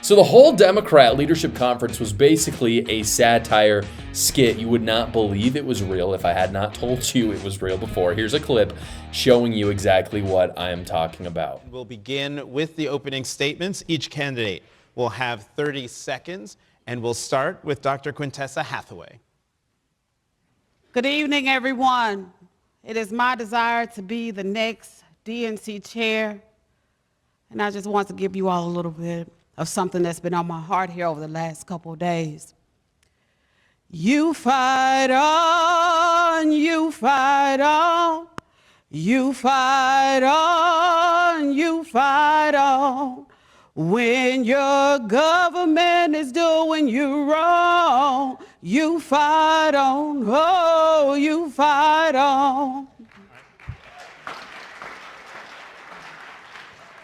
So the whole Democrat leadership conference was basically a satire skit. You would not believe it was real if I had not told you it was real before. Here's a clip showing you exactly what I am talking about. We'll begin with the opening statements. Each candidate will have 30 seconds, and we'll start with Dr. Quintessa Hathaway. Good evening, everyone. It is my desire to be the next DNC chair, and I just want to give you all a little bit of something that's been on my heart here over the last couple of days. You fight on, you fight on, you fight on, you fight on. When your government is doing you wrong, you fight on, oh, you fight on.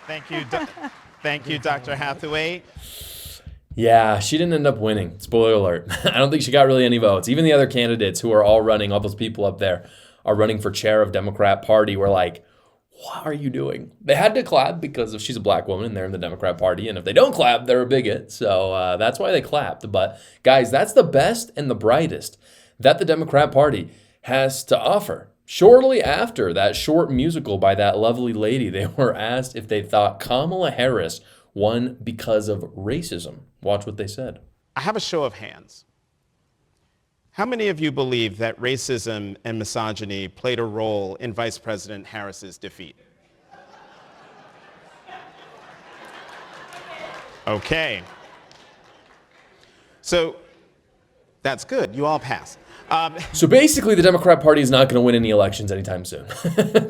Thank you. Thank you, Dr. Hathaway. Yeah, she didn't end up winning. Spoiler alert. I don't think she got really any votes. Even the other candidates who are all running, all those people up there are running for chair of Democrat Party were like, what are you doing? They had to clap because if she's a black woman and they're in the Democrat Party, and if they don't clap, they're a bigot. So that's why they clapped. But guys, that's the best and the brightest that the Democrat Party has to offer. Shortly after that short musical by that lovely lady, they were asked if they thought Kamala Harris won because of racism. Watch what they said. I have a show of hands. How many of you believe that racism and misogyny played a role in Vice President Harris's defeat? Okay. So that's good. You all passed. So basically, the Democrat Party is not going to win any elections anytime soon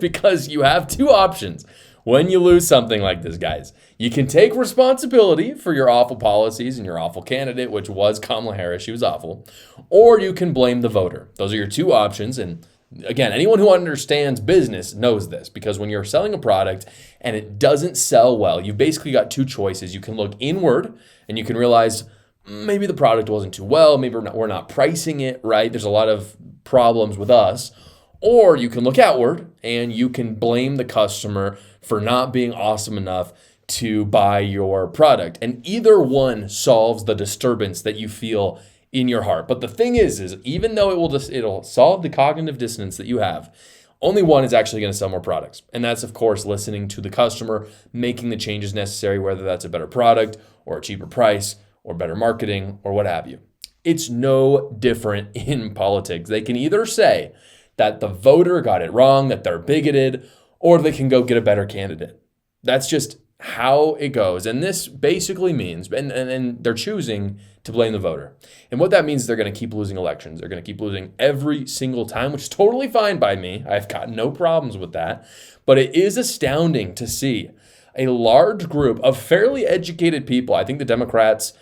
because you have two options when you lose something like this, guys. You can take responsibility for your awful policies and your awful candidate, which was Kamala Harris. She was awful. Or you can blame the voter. Those are your two options. And again, anyone who understands business knows this because when you're selling a product and it doesn't sell well, you've basically got two choices. You can look inward and you can realize maybe the product wasn't too well. Maybe we're not pricing it right. There's a lot of problems with us. Or you can look outward and you can blame the customer for not being awesome enough to buy your product. And either one solves the disturbance that you feel in your heart. But the thing is even though it'll solve the cognitive dissonance that you have, only one is actually going to sell more products. And that's, of course, listening to the customer, making the changes necessary, whether that's a better product or a cheaper price or better marketing, or what have you. It's no different in politics. They can either say that the voter got it wrong, that they're bigoted, or they can go get a better candidate. That's just how it goes. And this basically means, and they're choosing to blame the voter. And what that means is they're going to keep losing elections. They're going to keep losing every single time, which is totally fine by me. I've got no problems with that. But it is astounding to see a large group of fairly educated people. I think the Democrats,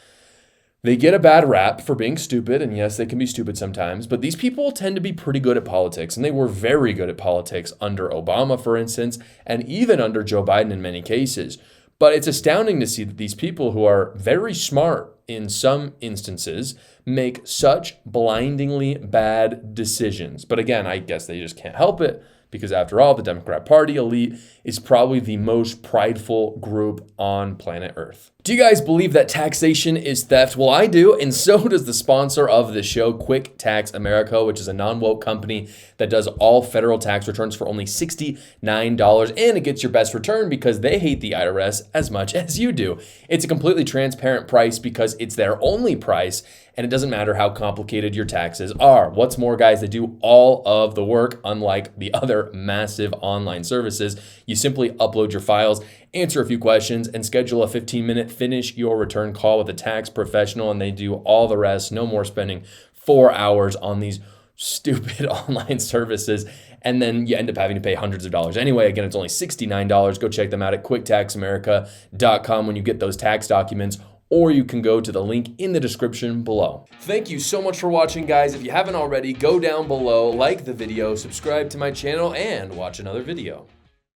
they get a bad rap for being stupid, and yes, they can be stupid sometimes, but these people tend to be pretty good at politics, and they were very good at politics under Obama, for instance, and even under Joe Biden in many cases. But it's astounding to see that these people who are very smart in some instances make such blindingly bad decisions. But again, I guess they just can't help it, because after all, the Democrat Party elite is probably the most prideful group on planet Earth. Do you guys believe that taxation is theft? Well, I do, and so does the sponsor of the show, Quick Tax America, which is a non-woke company that does all federal tax returns for only $69, and it gets your best return because they hate the IRS as much as you do. It's a completely transparent price because it's their only price, and it doesn't matter how complicated your taxes are. What's more, guys, they do all of the work, unlike the other massive online services. You simply upload your files, answer a few questions, and schedule a 15-minute finish your return call with a tax professional, and they do all the rest. No more spending 4 hours on these stupid online services, and then you end up having to pay hundreds of dollars. Anyway, again, it's only $69. Go check them out at quicktaxamerica.com when you get those tax documents, or you can go to the link in the description below. Thank you so much for watching, guys. If you haven't already, go down below, like the video, subscribe to my channel, and watch another video.